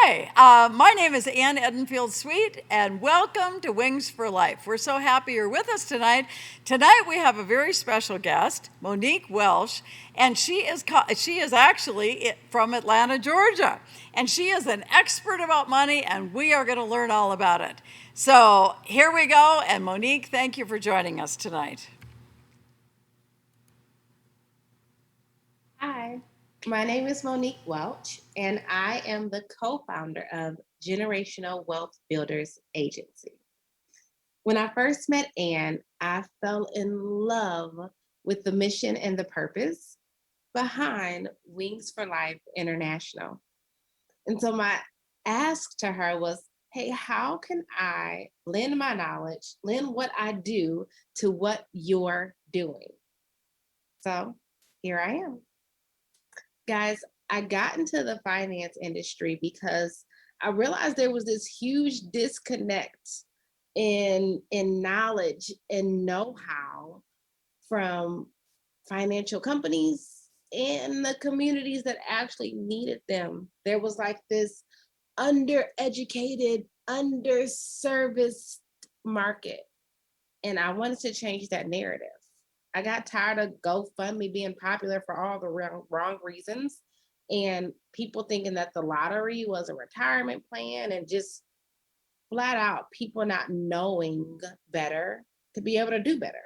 Hi, my name is Ann Edenfield Sweet, and welcome to Wings for Life. We're so happy you're with us tonight. Tonight we have a very special guest, Monique Welch, and she is actually from Atlanta, Georgia, and she is an expert about money, and we are going to learn all about it. So here we go, and Monique, thank you for joining us tonight. Hi, my name is Monique Welch, and I am the co founder of Generational Wealth Builders Agency. When I first met Ann, I fell in love with the mission and the purpose behind Wings for Life International. And so my ask to her was, hey, how can I lend my knowledge, lend what I do to what you're doing? So here I am. Guys, I got into the finance industry because I realized there was this huge disconnect in knowledge and know-how from financial companies and the communities that actually needed them. There was like this undereducated, underserviced market. And I wanted to change that narrative. I got tired of GoFundMe being popular for all the wrong reasons and people thinking that the lottery was a retirement plan and just flat out people not knowing better to be able to do better.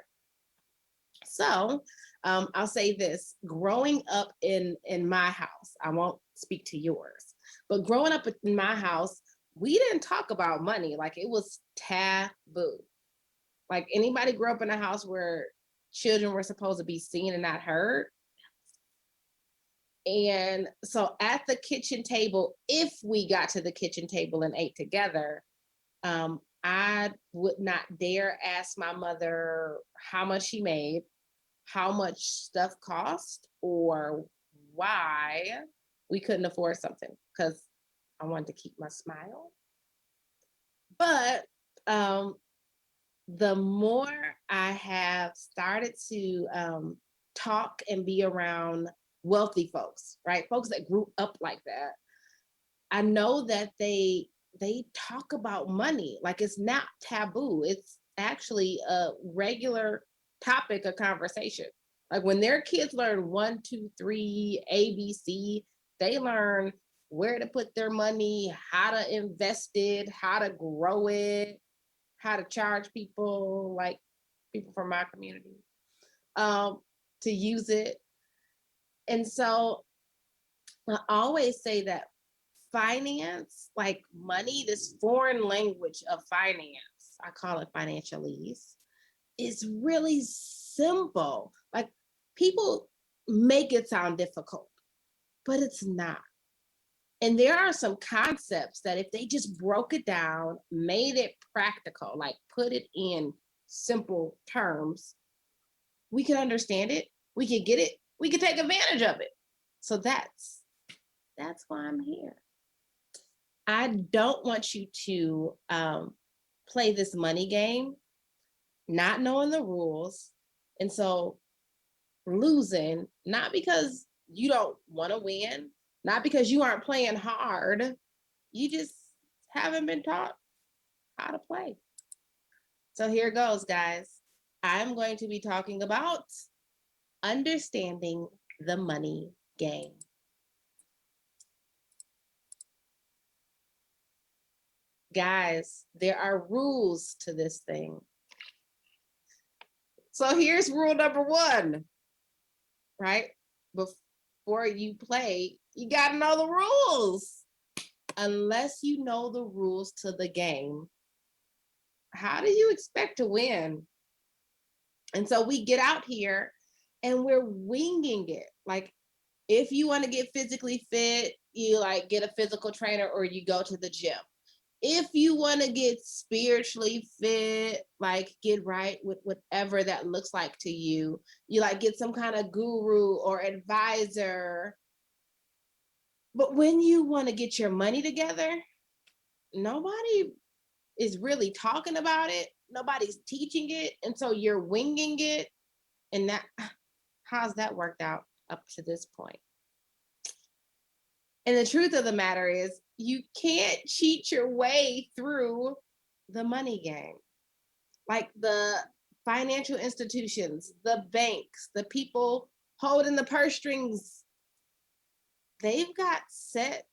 So I'll say this: growing up in my house, I won't speak to yours, but growing up in my house, we didn't talk about money like it was taboo. Like anybody grew up in a house where children were supposed to be seen and not heard. And so at the kitchen table, if we got to the kitchen table and ate together, I would not dare ask my mother how much she made, how much stuff cost, or why we couldn't afford something because I wanted to keep my smile. But um, the more I have started to talk and be around wealthy folks, right? Folks that grew up like that, I know that they talk about money like it's not taboo. It's actually a regular topic of conversation. Like when their kids learn one, two, three, ABC, they learn where to put their money, how to invest it, how to grow it, how to charge people, like people from my community, um, to use it. And so I always say that finance, like money, this foreign language of finance, I call it financialese, is really simple. Like people make it sound difficult, but it's not. And there are some concepts that if they just broke it down, made it practical, like put it in simple terms, we can understand it, we can get it, we can take advantage of it. So that's why I'm here. I don't want you to play this money game, not knowing the rules, and so losing, not because you don't want to win, not because you aren't playing hard, you just haven't been taught how to play. So here goes, guys. I'm going to be talking about understanding the money game. Guys, there are rules to this thing. So here's rule number one, right? Before you play, you got to know the rules. Unless you know the rules to the game, how do you expect to win? And so we get out here and we're winging it. Like if you want to get physically fit, you like get a physical trainer or you go to the gym. If you want to get spiritually fit, like get right with whatever that looks like to you, you like get some kind of guru or advisor. But when you want to get your money together, nobody is really talking about it. Nobody's teaching it. And so you're winging it. And that, how's that worked out up to this point? And the truth of the matter is, you can't cheat your way through the money game. Like the financial institutions, the banks, the people holding the purse strings, they've got set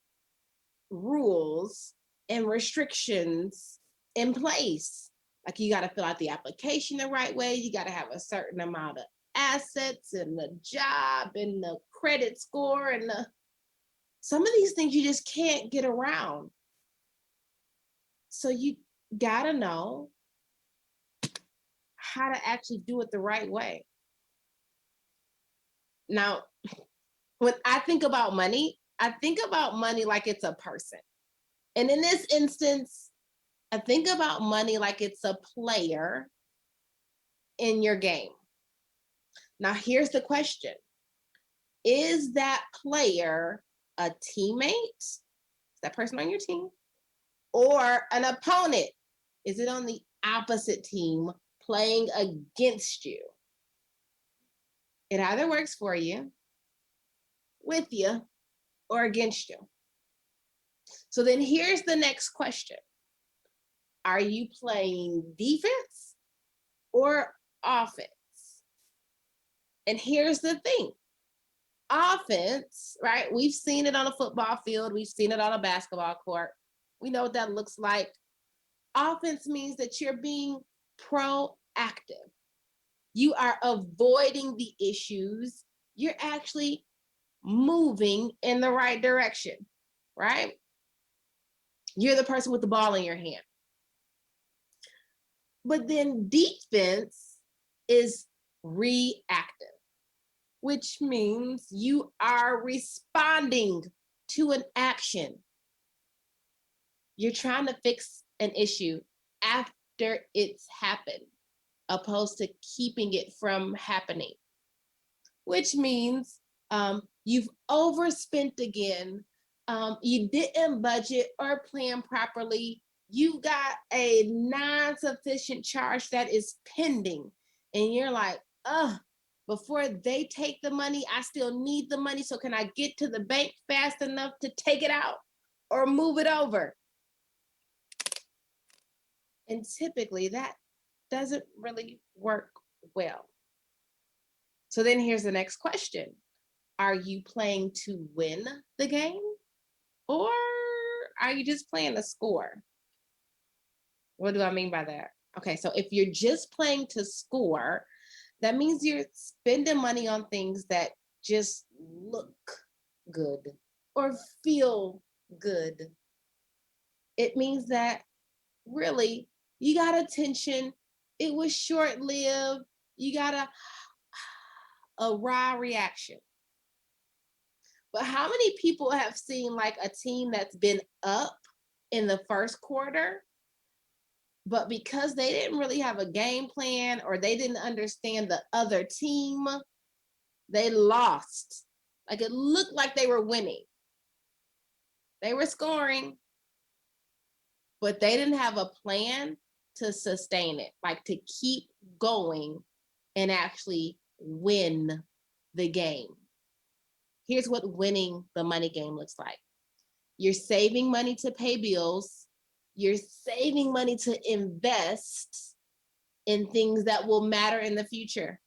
rules and restrictions in place. Like you got to fill out the application the right way. You got to have a certain amount of assets and the job and the credit score and some of these things you just can't get around. So you got to know how to actually do it the right way. Now, when I think about money, I think about money like it's a person. And in this instance, I think about money like it's a player in your game. Now, here's the question. Is that player a teammate? Is that person on your team? Or an opponent? Is it on the opposite team playing against you? It either works for you, with you, or against you. So then here's the next question. Are you playing defense or offense? And here's the thing. Offense, right? We've seen it on a football field. We've seen it on a basketball court. We know what that looks like. Offense means that you're being proactive. You are avoiding the issues. You're actually moving in the right direction, right? You're the person with the ball in your hand. But then defense is reactive, which means you are responding to an action. You're trying to fix an issue after it's happened, opposed to keeping it from happening, which means you've overspent again. You didn't budget or plan properly. You got a non-sufficient charge that is pending. And you're like, before they take the money, I still need the money. So can I get to the bank fast enough to take it out or move it over? And typically that doesn't really work well. So then here's the next question. Are you playing to win the game? Or are you just playing to score? What do I mean by that? Okay, so if you're just playing to score, that means you're spending money on things that just look good or feel good. It means that really you got attention. It was short lived. You got a raw reaction. But how many people have seen like a team that's been up in the first quarter, but because they didn't really have a game plan or they didn't understand the other team, they lost. Like it looked like they were winning. They were scoring, but they didn't have a plan to sustain it, like to keep going and actually win the game. Here's what winning the money game looks like. You're saving money to pay bills. You're saving money to invest in things that will matter in the future.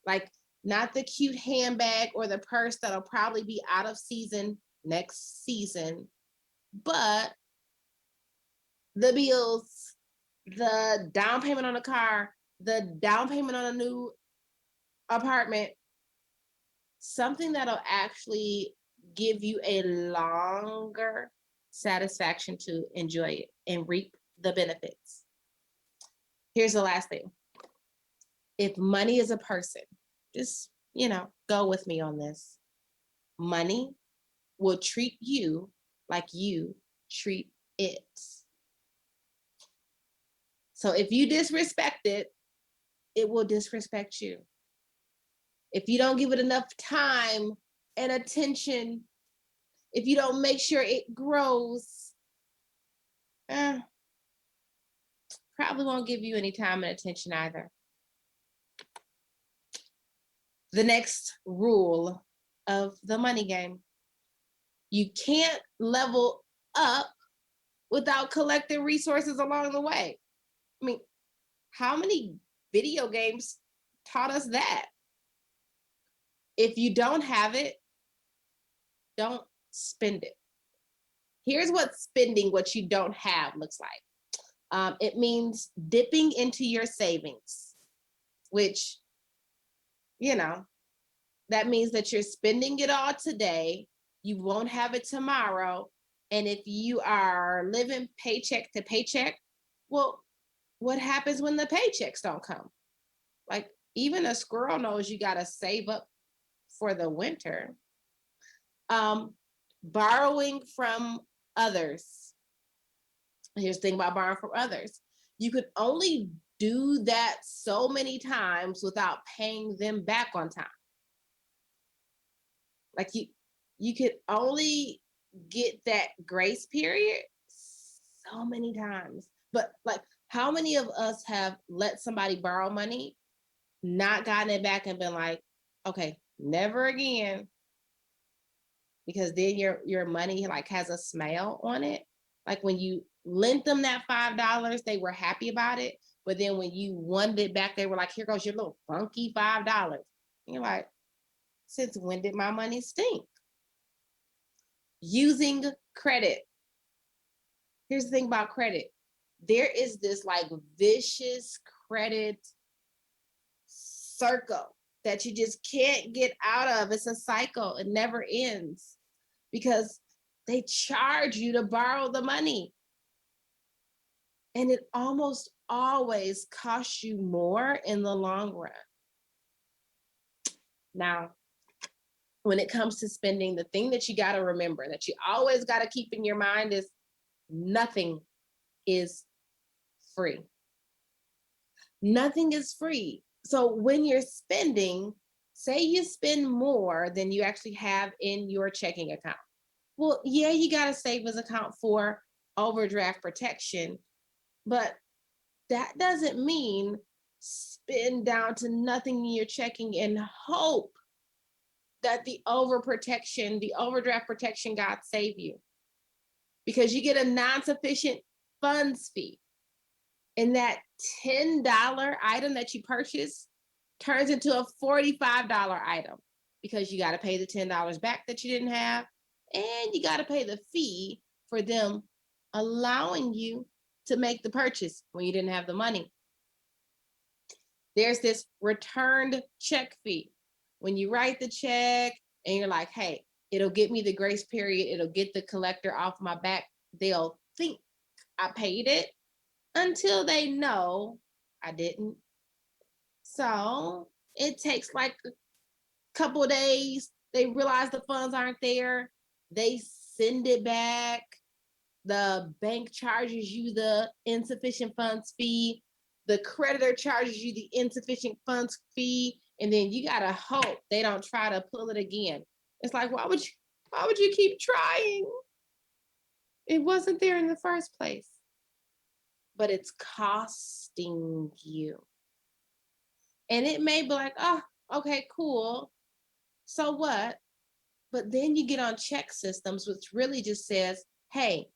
Like not the cute handbag or the purse that'll probably be out of season next season, but the bills, the down payment on a car, the down payment on a new apartment, something that'll actually give you a longer satisfaction to enjoy it and reap the benefits. Here's the last thing. If money is a person, just, go with me on this. Money will treat you like you treat it. So if you disrespect it, it will disrespect you. If you don't give it enough time and attention, if you don't make sure it grows, probably won't give you any time and attention either. The next rule of the money game. You can't level up without collecting resources along the way. I mean, how many video games taught us that? If you don't have it, don't spend it. Here's what spending what you don't have looks like. It means dipping into your savings, which, you know, that means that you're spending it all today. You won't have it tomorrow. And if you are living paycheck to paycheck, well, what happens when the paychecks don't come? Like, even a squirrel knows you got to save up for the winter. Um, Borrowing from others. Here's the thing about borrowing from others. You could only do that so many times without paying them back on time. Like you could only get that grace period so many times. But like, how many of us have let somebody borrow money, not gotten it back, and been like, okay, never again? Because then your money like has a smell on it. Like when you lent them that $5, they were happy about it. But then when you wanted it back, they were like, here goes your little funky $5. And you're like, since when did my money stink? Using credit. Here's the thing about credit. There is this like vicious credit circle that you just can't get out of. It's a cycle. It never ends because they charge you to borrow the money. And it almost always costs you more in the long run. Now, when it comes to spending, the thing that you got to remember, that you always got to keep in your mind is nothing is free. Nothing is free. So when you're spending, say you spend more than you actually have in your checking account. Well, yeah, you got a savings account for overdraft protection, but that doesn't mean spend down to nothing in your checking and hope that the overdraft protection God save you. Because you get a non-sufficient funds fee. And that $10 item that you purchase turns into a $45 item because you got to pay the $10 back that you didn't have. And you got to pay the fee for them allowing you to make the purchase when you didn't have the money. There's this returned check fee. When you write the check and you're like, hey, it'll get me the grace period, it'll get the collector off my back, they'll think I paid it until they know I didn't. So it takes like a couple of days. They realize the funds aren't there. They send it back. The bank charges you the insufficient funds fee. The creditor charges you the insufficient funds fee. And then you gotta hope they don't try to pull it again. It's like, why would you keep trying? It wasn't there in the first place. But it's costing you. And it may be like, oh, okay, cool. So what? But then you get on check systems, which really just says, hey,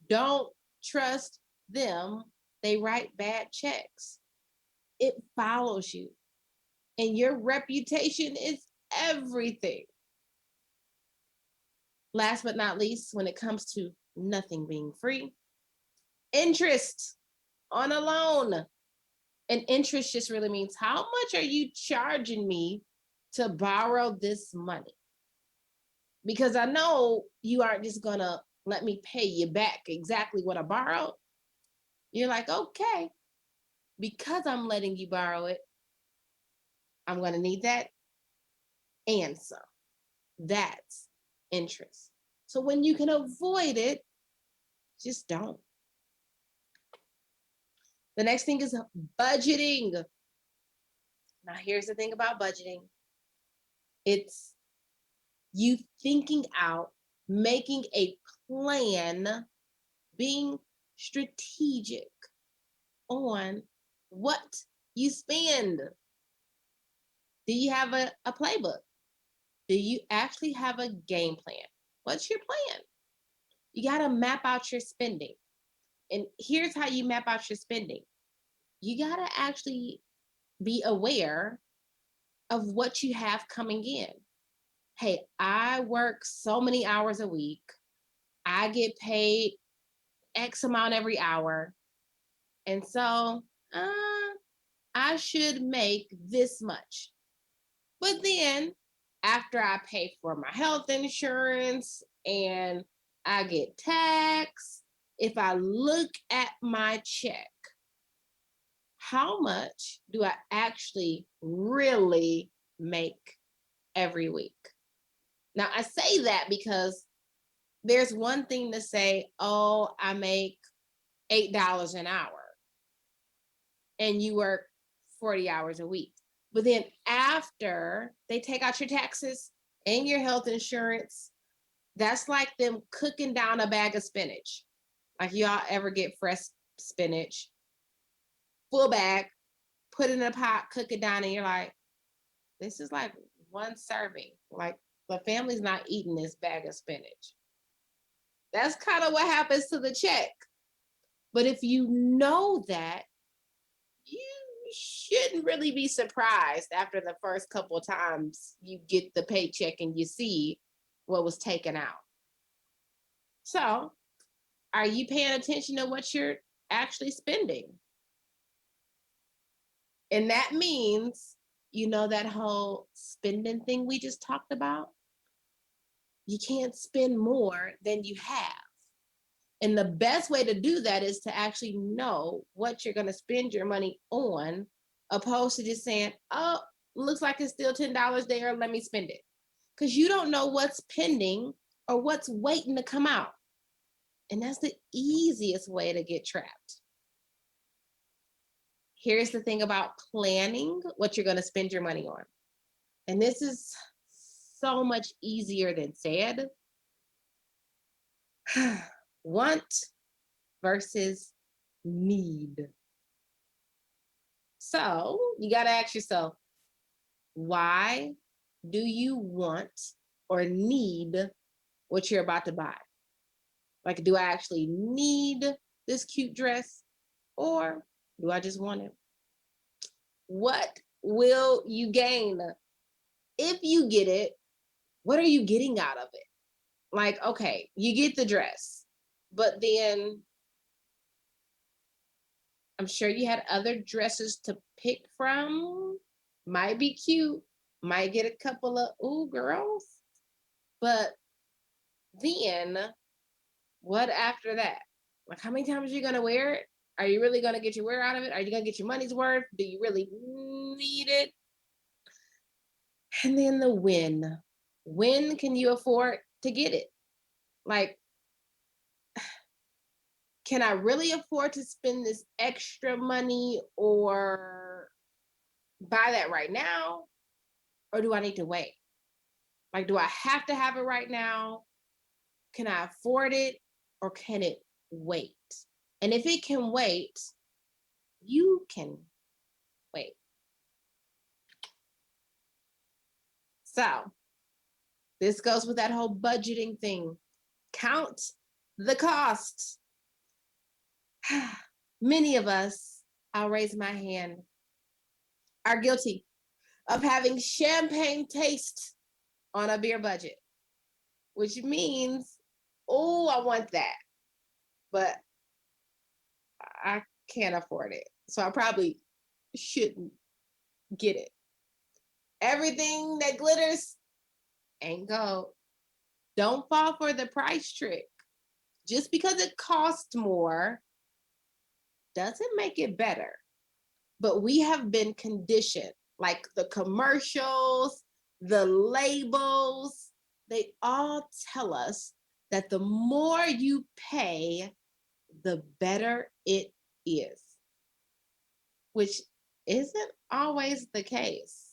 don't trust them. They write bad checks. It follows you. And your reputation is everything. Last but not least, when it comes to nothing being free, interest on a loan. And interest just really means, how much are you charging me to borrow this money? Because I know you aren't just going to let me pay you back exactly what I borrowed. You're like, okay, because I'm letting you borrow it, I'm going to need that and some. That's interest. So when you can avoid it, just don't. The next thing is budgeting. Now, here's the thing about budgeting. It's you thinking out, making a plan, being strategic on what you spend. Do you have a playbook? Do you actually have a game plan? What's your plan? You got to map out your spending. And here's how you map out your spending. You got to actually be aware of what you have coming in. Hey, I work so many hours a week. I get paid X amount every hour. And so I should make this much. But then after I pay for my health insurance and I get taxed, if I look at my check, how much do I actually really make every week? Now, I say that because there's one thing to say, oh, I make $8 an hour and you work 40 hours a week. But then after they take out your taxes and your health insurance, that's like them cooking down a bag of spinach. Like y'all ever get fresh spinach, full bag, put it in a pot, cook it down, and you're like, this is like one serving. Like the family's not eating this bag of spinach. That's kind of what happens to the check. But if you know that, you shouldn't really be surprised after the first couple of times you get the paycheck and you see what was taken out. So, are you paying attention to what you're actually spending? And that means, that whole spending thing we just talked about, you can't spend more than you have. And the best way to do that is to actually know what you're going to spend your money on, opposed to just saying, oh, looks like it's still $10 there. Let me spend it. Because you don't know what's pending or what's waiting to come out. And that's the easiest way to get trapped. Here's the thing about planning what you're going to spend your money on. And this is so much easier than said. Want versus need. So you got to ask yourself, why do you want or need what you're about to buy? Like, do I actually need this cute dress or do I just want it? What will you gain if you get it? What are you getting out of it? Like, okay, you get the dress, but then I'm sure you had other dresses to pick from. Might be cute, might get a couple of ooh girls, but then what after that? Like, how many times are you gonna wear it? Are you really gonna get your wear out of it? Are you gonna get your money's worth? Do you really need it? And then the when. When can you afford to get it? Like, can I really afford to spend this extra money or buy that right now? Or do I need to wait? Like, do I have to have it right now? Can I afford it or can it wait? And if it can wait, you can wait. So, this goes with that whole budgeting thing. Count the cost. Many of us, I'll raise my hand, are guilty of having champagne taste on a beer budget, which means, oh, I want that, but I can't afford it. So I probably shouldn't get it. Everything that glitters ain't gold. Don't fall for the price trick. Just because it costs more doesn't make it better. But we have been conditioned, like the commercials, the labels, they all tell us that the more you pay, the better it is, which isn't always the case.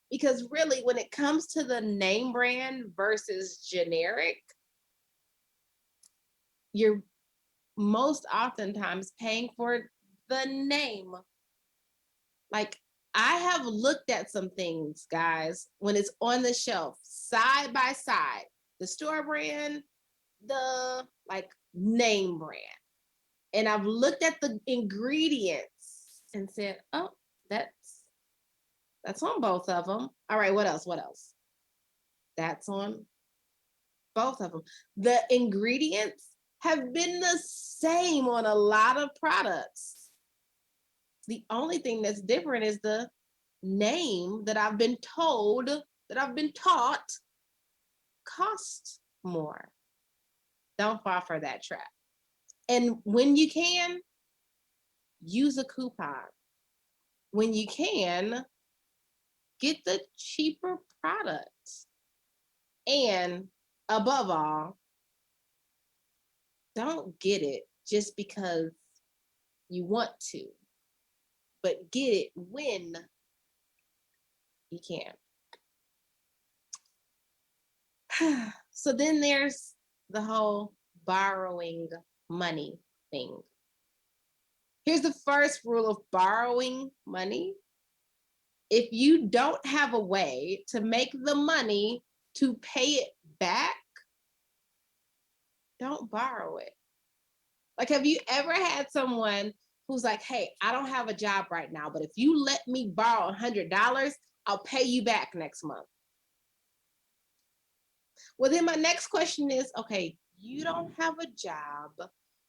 Because really, when it comes to the name brand versus generic, you're most oftentimes paying for the name. Like, I have looked at some things, guys, when it's on the shelf, side by side, the store brand the like name brand. And I've looked at the ingredients and said, oh, that's on both of them. All right, what else? What else? That's on both of them. The ingredients have been the same on a lot of products. The only thing that's different is the name that I've been told, that I've been taught costs more. Don't fall for that trap. And when you can, use a coupon. When you can, get the cheaper products. And above all, don't get it just because you want to, but get it when you can. So then there's the whole borrowing money thing. Here's the first rule of borrowing money. If you don't have a way to make the money to pay it back, don't borrow it. Like, have you ever had someone who's like, hey, I don't have a job right now, but if you let me borrow $100, I'll pay you back next month? Well, then my next question is, okay, you don't have a job.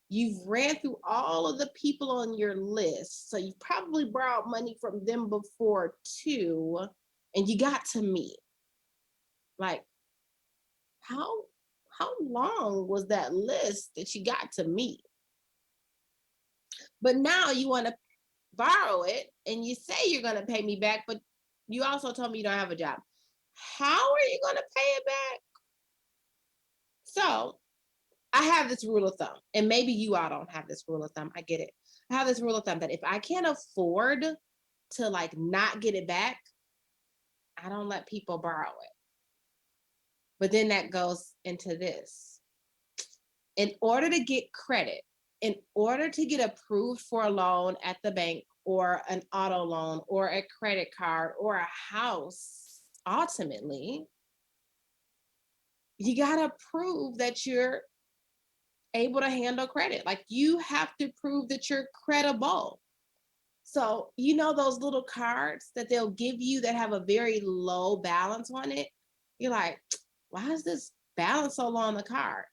You've ran through all of the people on your list. So you've probably borrowed money from them before too. And you got to me. Like, how long was that list that you got to me? But now you want to borrow it and you say you're going to pay me back, but you also told me you don't have a job. How are you going to pay it back? So I have this rule of thumb, and maybe you all don't have this rule of thumb. I get it. I have this rule of thumb that if I can't afford to like not get it back, I don't let people borrow it. But then that goes into this. In order to get credit, in order to get approved for a loan at the bank or an auto loan or a credit card or a house, ultimately, you got to prove that you're able to handle credit. Like, you have to prove that you're credible. So, you know, those little cards that they'll give you that have a very low balance on it? You're like, why is this balance so low on the card?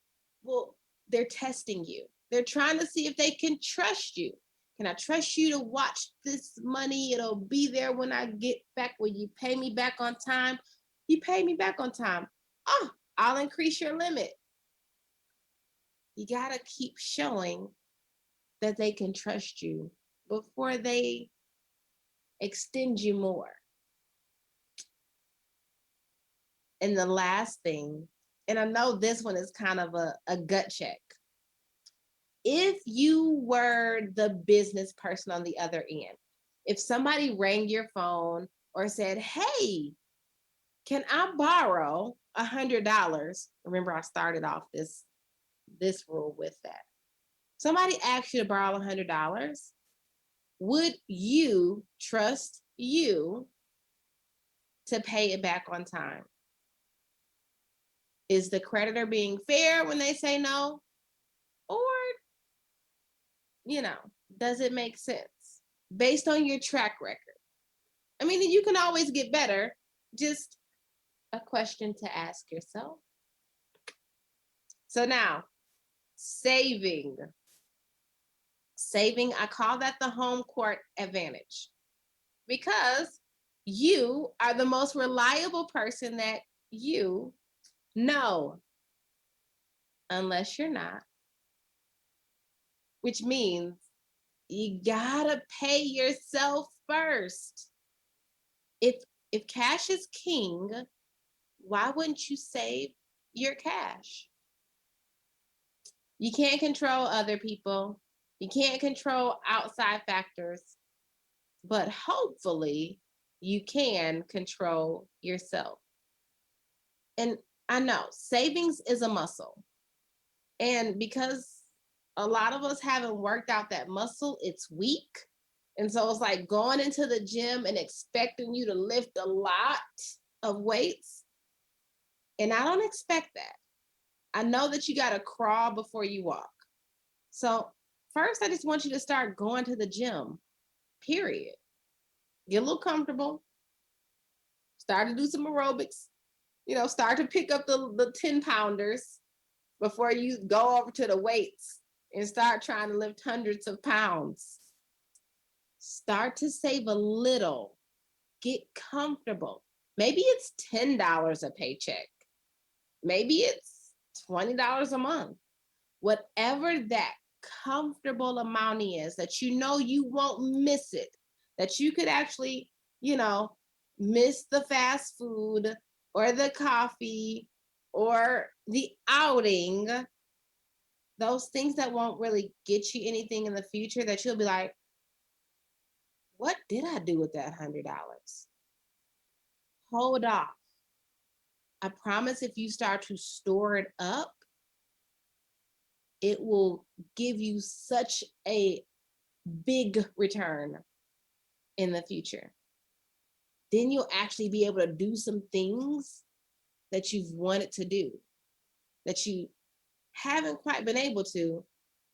Well, they're testing you. They're trying to see if they can trust you. Can I trust you to watch this money? It'll be there when I get back. When you pay me back on time, you pay me back on time. Oh, I'll increase your limit. You got to keep showing that they can trust you before they extend you more. And the last thing, and I know this one is kind of a gut check. If you were the business person on the other end, if somebody rang your phone or said, hey, can I borrow $100? Remember, I started off this rule with that. Somebody asked you to borrow $100. Would you trust you to pay it back on time? Is the creditor being fair when they say no? Or, you know, does it make sense based on your track record? I mean, you can always get better. Just a question to ask yourself. So now, saving. Saving, I call that the home court advantage, because you are the most reliable person that you know, unless you're not, which means you gotta pay yourself first. If cash is king, why wouldn't you save your cash? You can't control other people. You can't control outside factors, but hopefully you can control yourself. And I know savings is a muscle. And because a lot of us haven't worked out that muscle, it's weak. And so it's like going into the gym and expecting you to lift a lot of weights. And I don't expect that. I know that you got to crawl before you walk. So, first, I just want you to start going to the gym, period. Get a little comfortable, start to do some aerobics, start to pick up the 10 pounders before you go over to the weights and start trying to lift hundreds of pounds. Start to save a little, get comfortable. Maybe it's $10 a paycheck, maybe it's $20 a month, whatever that comfortable amount is that you won't miss it, that you could actually, miss the fast food or the coffee or the outing, those things that won't really get you anything in the future that you'll be like, what did I do with that $100? Hold off. I promise if you start to store it up, it will give you such a big return in the future. Then you'll actually be able to do some things that you've wanted to do that you haven't quite been able to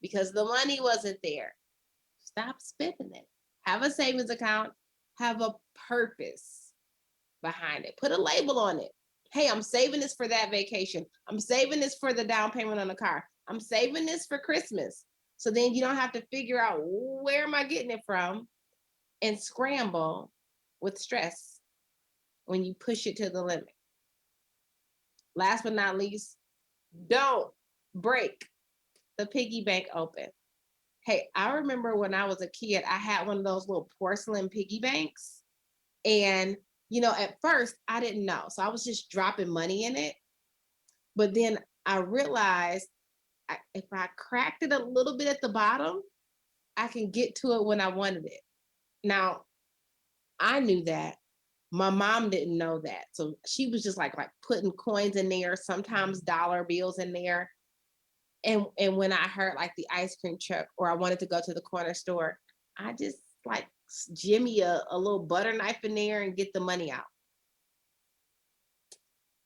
because the money wasn't there. Stop spending it. Have a savings account, have a purpose behind it. Put a label on it. Hey, I'm saving this for that vacation. I'm saving this for the down payment on the car. I'm saving this for Christmas. So then you don't have to figure out where am I getting it from and scramble with stress when you push it to the limit. Last but not least, don't break the piggy bank open. Hey, I remember when I was a kid, I had one of those little porcelain piggy banks. And, at first I didn't know. So I was just dropping money in it. But then I realized if I cracked it a little bit at the bottom, I can get to it when I wanted it. Now, I knew that. My mom didn't know that. So she was just like putting coins in there, sometimes dollar bills in there. And when I heard like the ice cream truck or I wanted to go to the corner store, I just like jimmy a little butter knife in there and get the money out.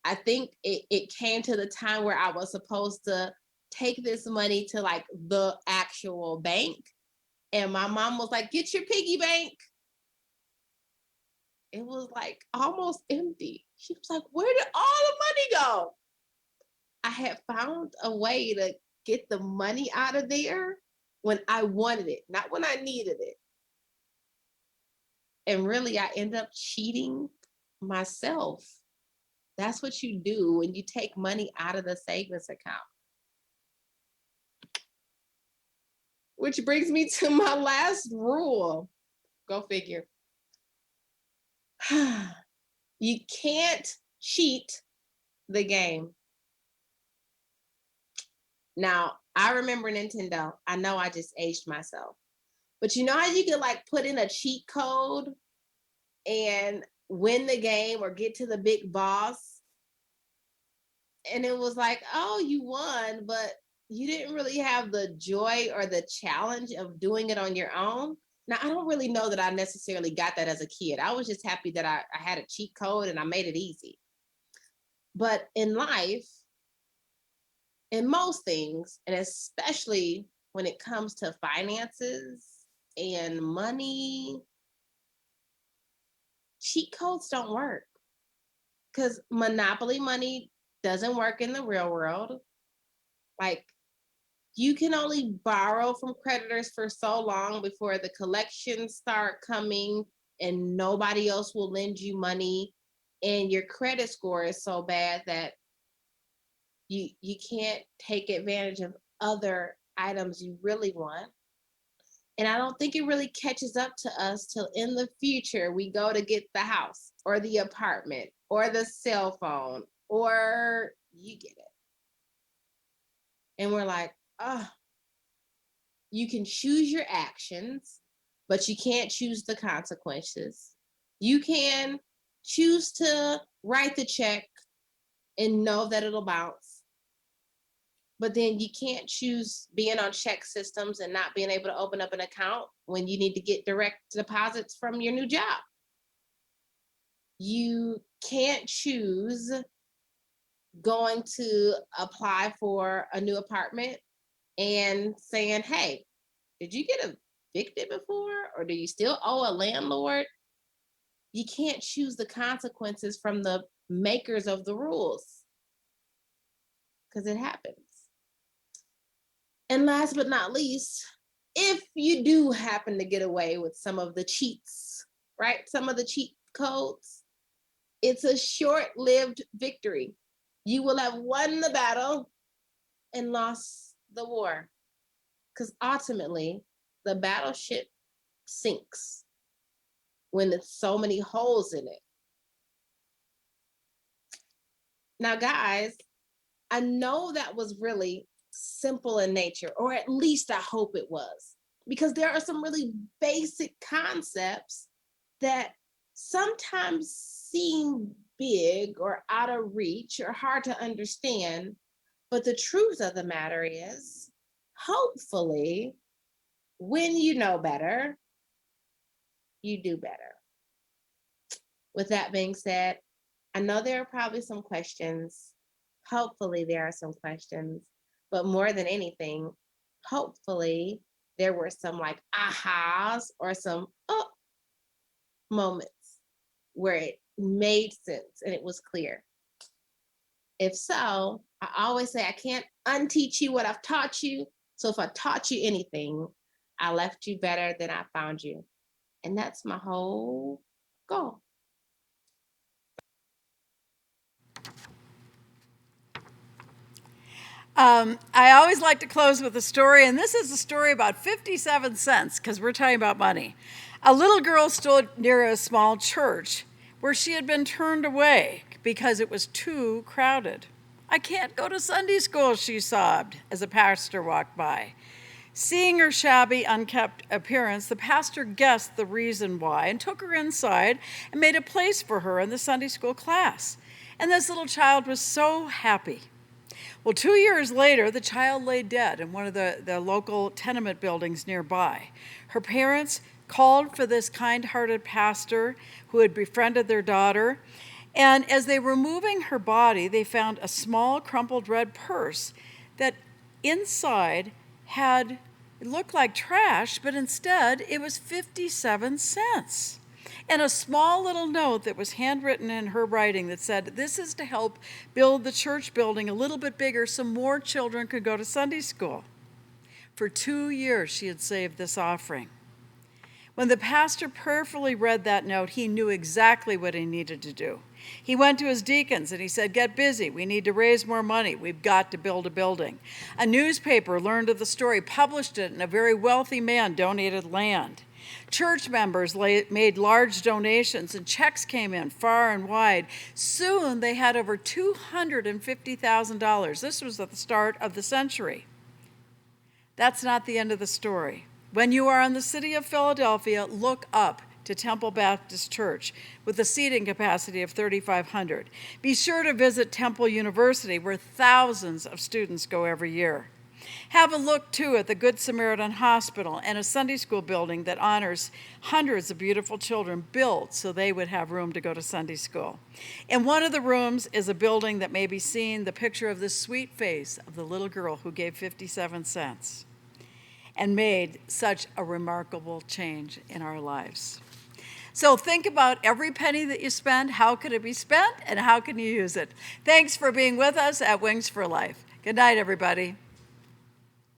I think it came to the time where I was supposed to take this money to like the actual bank. And my mom was like, get your piggy bank. It was like almost empty. She was like, where did all the money go? I had found a way to get the money out of there when I wanted it, not when I needed it. And really, I end up cheating myself. That's what you do when you take money out of the savings account. Which brings me to my last rule. Go figure. You can't cheat the game. Now, I remember Nintendo. I know I just aged myself. But you know how you could like put in a cheat code and win the game or get to the big boss? And it was like, oh, you won, but you didn't really have the joy or the challenge of doing it on your own. Now, I don't really know that I necessarily got that as a kid. I was just happy that I had a cheat code and I made it easy. But in life, in most things, and especially when it comes to finances and money, cheat codes don't work because monopoly money doesn't work in the real world. Like, you can only borrow from creditors for so long before the collections start coming and nobody else will lend you money and your credit score is so bad that you can't take advantage of other items you really want. And I don't think it really catches up to us till in the future we go to get the house or the apartment or the cell phone or you get it. And we're like, oh, you can choose your actions, but you can't choose the consequences. You can choose to write the check and know that it'll bounce, but then you can't choose being on check systems and not being able to open up an account when you need to get direct deposits from your new job. You can't choose going to apply for a new apartment and saying, hey, did you get evicted before? Or do you still owe a landlord? You can't choose the consequences from the makers of the rules because it happens. And last but not least, if you do happen to get away with some of the cheats, right? Some of the cheat codes, it's a short-lived victory. You will have won the battle and lost the war. Because ultimately, the battleship sinks when there's so many holes in it. Now, guys, I know that was really simple in nature, or at least I hope it was, because there are some really basic concepts that sometimes seem big or out of reach or hard to understand. But the truth of the matter is, hopefully, when you know better, you do better. With that being said, I know there are probably some questions. Hopefully, there are some questions. But more than anything, hopefully, there were some like ahas or some moments where it made sense and it was clear. If so, I always say I can't unteach you what I've taught you. So if I taught you anything, I left you better than I found you. And that's my whole goal. I always like to close with a story, and this is a story about 57 cents because we're talking about money. A little girl stood near a small church where she had been turned away because it was too crowded. I can't go to Sunday school, she sobbed as a pastor walked by. Seeing her shabby, unkempt appearance, the pastor guessed the reason why and took her inside and made a place for her in the Sunday school class. And this little child was so happy. Well, 2 years later, the child lay dead in one of the local tenement buildings nearby. Her parents called for this kind-hearted pastor who had befriended their daughter, and as they were moving her body, they found a small crumpled red purse that inside it looked like trash, but instead it was 57 cents. And a small little note that was handwritten in her writing that said, this is to help build the church building a little bit bigger so more children could go to Sunday school. For 2 years, she had saved this offering. When the pastor prayerfully read that note, he knew exactly what he needed to do. He went to his deacons and he said, get busy. We need to raise more money. We've got to build a building. A newspaper learned of the story, published it, and a very wealthy man donated land. Church members made large donations and checks came in far and wide. Soon they had over $250,000. This was at the start of the century. That's not the end of the story. When you are in the city of Philadelphia, look up to Temple Baptist Church with a seating capacity of 3,500. Be sure to visit Temple University, where thousands of students go every year. Have a look, too, at the Good Samaritan Hospital and a Sunday school building that honors hundreds of beautiful children built so they would have room to go to Sunday school. In one of the rooms is a building that may be seen the picture of the sweet face of the little girl who gave 57 cents and made such a remarkable change in our lives. So think about every penny that you spend. How could it be spent and how can you use it? Thanks for being with us at Wings for Life. Good night, everybody.